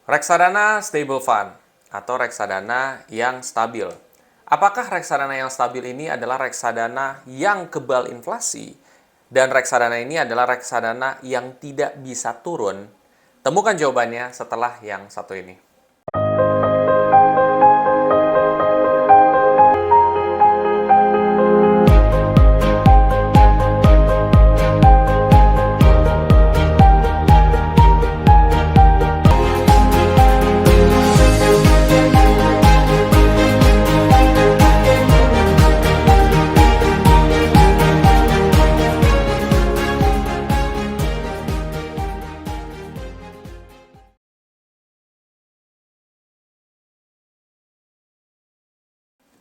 Reksadana stable fund atau reksadana yang stabil. Apakah reksadana yang stabil ini adalah reksadana yang kebal inflasi dan reksadana ini adalah reksadana yang tidak bisa turun? Temukan jawabannya setelah yang satu ini.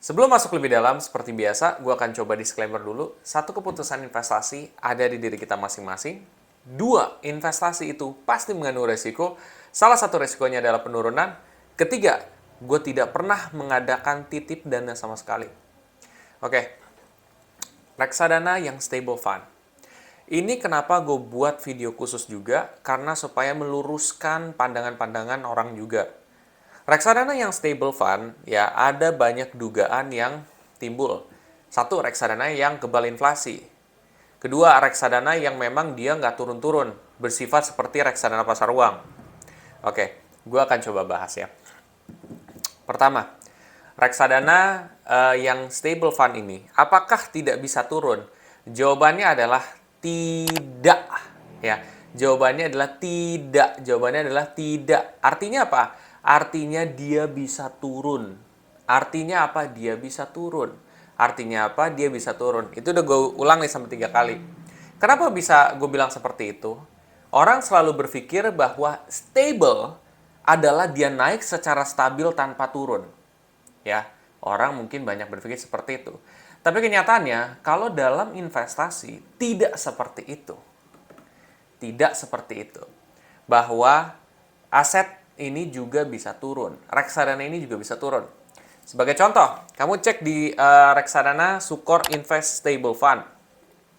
Sebelum masuk lebih dalam, seperti biasa, gue akan coba disclaimer dulu. Satu, keputusan investasi ada di diri kita masing-masing. Dua, investasi itu pasti mengandung resiko. Salah satu resikonya adalah penurunan. Ketiga, gue tidak pernah mengadakan titip dana sama sekali. Oke, reksadana yang stable fund. Ini kenapa gue buat video khusus juga, karena supaya meluruskan pandangan-pandangan orang juga. Reksadana yang stable fund, ya ada banyak dugaan yang timbul. Satu, reksadana yang kebal inflasi. Kedua, reksadana yang memang dia nggak turun-turun, bersifat seperti reksadana pasar uang. Oke, gue akan coba bahas ya. Pertama, reksadana yang stable fund ini, apakah tidak bisa turun? Jawabannya adalah tidak. Ya, jawabannya adalah tidak. Jawabannya adalah tidak. Artinya apa? Artinya dia bisa turun. Artinya apa? Dia bisa turun. Artinya apa? Dia bisa turun. Itu udah gue ulang nih sampai 3 kali. Kenapa bisa gue bilang seperti itu? Orang selalu berpikir bahwa stable adalah dia naik secara stabil tanpa turun. Ya, orang mungkin banyak berpikir seperti itu. Tapi kenyataannya, kalau dalam investasi, tidak seperti itu. Tidak seperti itu. Bahwa aset ini juga bisa turun. Reksadana ini juga bisa turun. Sebagai contoh, kamu cek di reksadana Sukor Invest Stable Fund.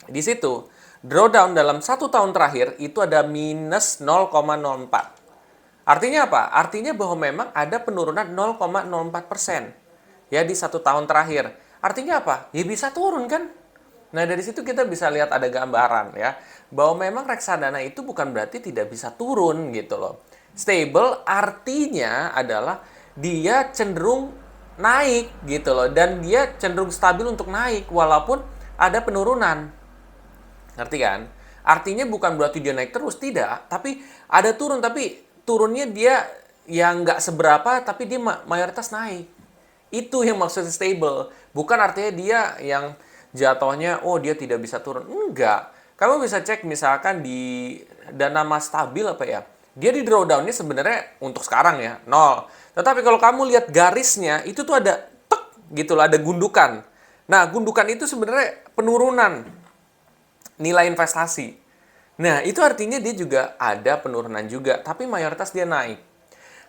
Di situ, drawdown dalam 1 tahun terakhir itu ada minus 0,04. Artinya apa? Artinya bahwa memang ada penurunan 0,04% ya di 1 tahun terakhir. Artinya apa? Ya bisa turun kan? Nah, dari situ kita bisa lihat ada gambaran ya, bahwa memang reksadana itu bukan berarti tidak bisa turun gitu loh. Stable artinya adalah dia cenderung naik gitu loh, dan dia cenderung stabil untuk naik walaupun ada penurunan. Ngerti kan? Artinya bukan berarti dia naik terus, tidak, tapi ada turun, tapi turunnya dia yang nggak seberapa, tapi dia mayoritas naik. Itu yang maksudnya stable. Bukan artinya dia yang jatuhnya, oh dia tidak bisa turun. Enggak. Kamu bisa cek misalkan di dana mas stabil apa ya. Dia di drawdown-nya sebenarnya untuk sekarang ya, 0. Tetapi kalau kamu lihat garisnya, itu tuh ada tek gitu loh, ada gundukan. Nah, gundukan itu sebenarnya penurunan nilai investasi. Nah, itu artinya dia juga ada penurunan juga, tapi mayoritas dia naik.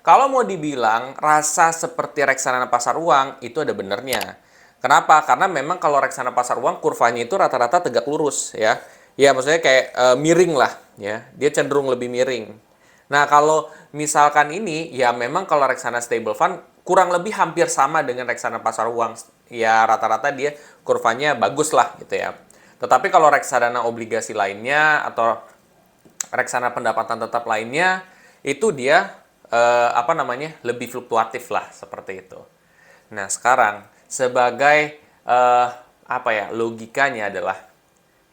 Kalau mau dibilang rasa seperti reksadana pasar uang, itu ada benernya. Kenapa? Karena memang kalau reksadana pasar uang kurvanya itu rata-rata tegak lurus ya. Ya maksudnya kayak miring lah ya. Dia cenderung lebih miring. Nah, kalau misalkan ini ya memang kalau reksadana stable fund kurang lebih hampir sama dengan reksadana pasar uang. Ya rata-rata dia kurvanya bagus lah gitu ya. Tetapi kalau reksadana obligasi lainnya atau reksadana pendapatan tetap lainnya itu dia lebih fluktuatif lah seperti itu. Nah, sekarang sebagai logikanya adalah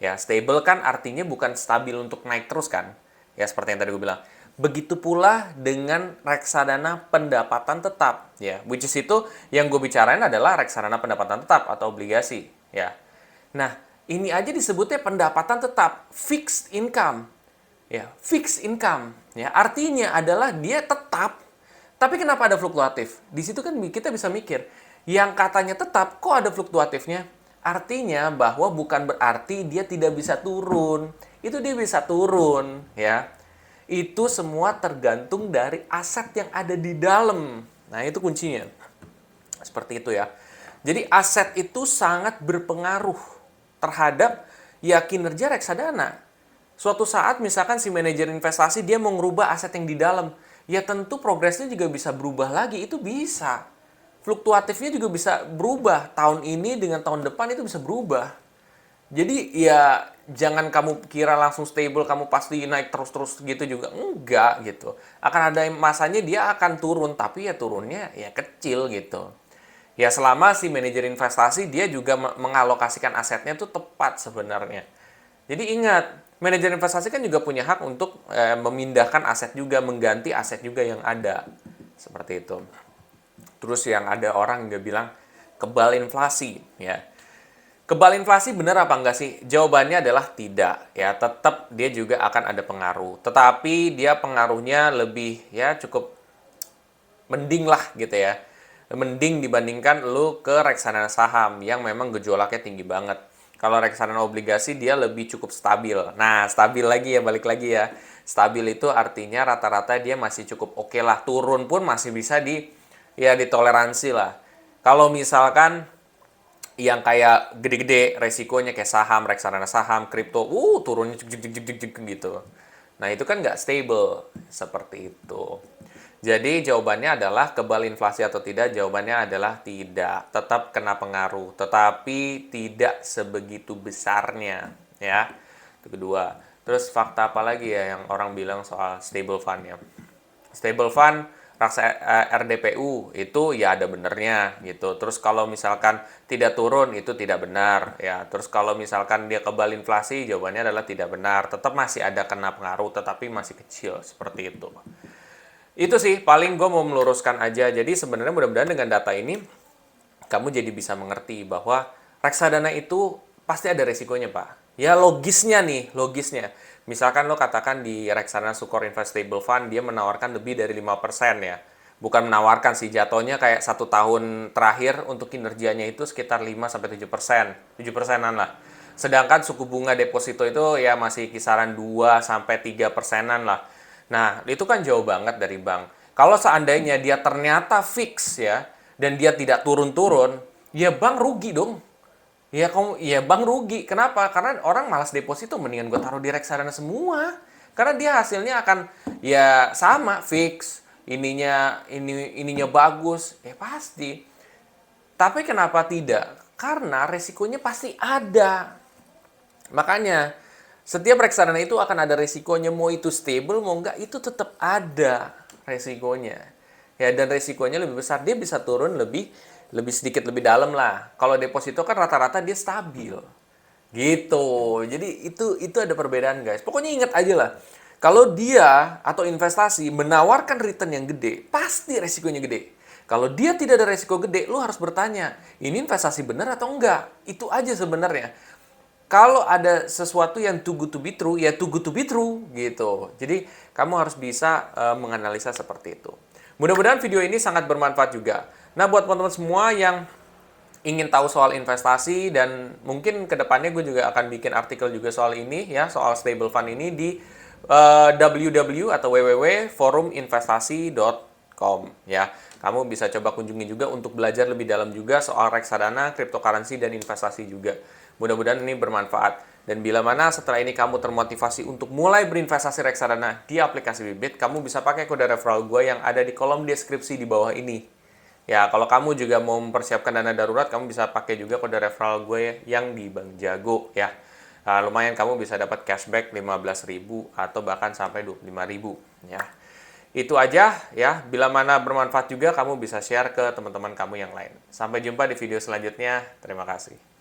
ya stable kan artinya bukan stabil untuk naik terus kan? Ya seperti yang tadi gue bilang. Begitu pula dengan reksadana pendapatan tetap ya, which is itu yang gue bicarain adalah reksadana pendapatan tetap atau obligasi ya. Nah, ini aja disebutnya pendapatan tetap, fixed income. Ya, fixed income ya, artinya adalah dia tetap. Tapi kenapa ada fluktuatif? Di situ kan kita bisa mikir, yang katanya tetap kok ada fluktuatifnya? Artinya bahwa bukan berarti dia tidak bisa turun. Itu dia bisa turun ya. Itu semua tergantung dari aset yang ada di dalam. Nah, itu kuncinya. Seperti itu ya. Jadi aset itu sangat berpengaruh terhadap ya kinerja reksadana. Suatu saat misalkan si manajer investasi dia mau ngerubah aset yang di dalam. ya tentu progresnya juga bisa berubah lagi, itu bisa. Fluktuatifnya juga bisa berubah. Tahun ini dengan tahun depan itu bisa berubah. Jadi ya jangan kamu kira langsung stable, kamu pasti naik terus-terus gitu juga. Enggak gitu. Akan ada masanya dia akan turun, tapi ya turunnya ya kecil gitu. Ya selama si manajer investasi dia juga mengalokasikan asetnya tuh tepat sebenarnya. Jadi ingat, manajer investasi kan juga punya hak untuk memindahkan aset juga, mengganti aset juga yang ada. Seperti itu. Terus yang ada orang juga bilang kebal inflasi, ya. Kebal inflasi benar apa enggak sih? Jawabannya adalah tidak. Ya, tetap dia juga akan ada pengaruh. Tetapi dia pengaruhnya lebih ya cukup mending lah gitu ya. Mending dibandingkan lu ke reksadana saham yang memang gejolaknya tinggi banget. Kalau reksadana obligasi dia lebih cukup stabil. Nah, stabil lagi ya, balik lagi ya. Stabil itu artinya rata-rata dia masih cukup oke lah. Turun pun masih bisa ya ditoleransi lah. Kalau misalkan yang kayak gede-gede resikonya kayak saham, reksadana saham, kripto, turunnya jek gitu. Nah, itu kan nggak stable seperti itu. Jadi jawabannya adalah kebal inflasi atau tidak, jawabannya adalah tidak. Tetap kena pengaruh, tetapi tidak sebegitu besarnya, ya. Itu kedua. Terus fakta apa lagi ya yang orang bilang soal stable fund ya? Stable fund RDPU itu ya ada benernya gitu. Terus kalau misalkan tidak turun itu tidak benar ya. Terus kalau misalkan dia kebal inflasi jawabannya adalah tidak benar. Tetap masih ada kena pengaruh tetapi masih kecil seperti itu. Itu sih paling gue mau meluruskan aja. Jadi sebenarnya mudah-mudahan dengan data ini kamu jadi bisa mengerti bahwa reksadana itu pasti ada resikonya, Pak. Ya logisnya nih, logisnya. Misalkan lo katakan di reksadana Sukor Investable Fund dia menawarkan lebih dari 5% ya. Bukan menawarkan sih, jatuhnya kayak 1 tahun terakhir untuk kinerjanya itu sekitar 5-7%. 7%-an lah. Sedangkan suku bunga deposito itu ya masih kisaran 2-3%-an lah. Nah, itu kan jauh banget dari bank. Kalau seandainya dia ternyata fix ya, dan dia tidak turun-turun, ya bank rugi dong. Ya bank rugi. Kenapa? Karena orang malas deposito, mendingan gue taruh di reksadana semua. Karena dia hasilnya akan ya sama, fix. Ininya bagus, ya pasti. Tapi kenapa tidak? Karena resikonya pasti ada. Makanya setiap reksadana itu akan ada resikonya, mau itu stable mau enggak itu tetap ada resikonya. Ya dan resikonya lebih besar, dia bisa turun lebih sedikit lebih dalam lah. Kalau deposito kan rata-rata dia stabil. Gitu. Jadi itu ada perbedaan, guys. Pokoknya ingat aja lah. Kalau dia atau investasi menawarkan return yang gede, pasti resikonya gede. Kalau dia tidak ada resiko gede, lu harus bertanya, ini investasi benar atau enggak? Itu aja sebenarnya. Kalau ada sesuatu yang too good to be true, ya too good to be true gitu. Jadi kamu harus bisa menganalisa seperti itu. Mudah-mudahan video ini sangat bermanfaat juga. Nah, buat teman-teman semua yang ingin tahu soal investasi dan mungkin kedepannya gue juga akan bikin artikel juga soal ini ya, soal stable fund ini di www atau www.foruminvestasi.com ya. Kamu bisa coba kunjungi juga untuk belajar lebih dalam juga soal reksadana, cryptocurrency dan investasi juga. Mudah-mudahan ini bermanfaat. Dan bila mana setelah ini kamu termotivasi untuk mulai berinvestasi reksadana di aplikasi Bybit, kamu bisa pakai kode referral gue yang ada di kolom deskripsi di bawah ini. Ya, kalau kamu juga mau mempersiapkan dana darurat, kamu bisa pakai juga kode referral gue yang di Bank Jago ya. Lumayan kamu bisa dapat cashback 15.000 atau bahkan sampai 25.000 ya. Itu aja ya. Bila mana bermanfaat juga kamu bisa share ke teman-teman kamu yang lain. Sampai jumpa di video selanjutnya. Terima kasih.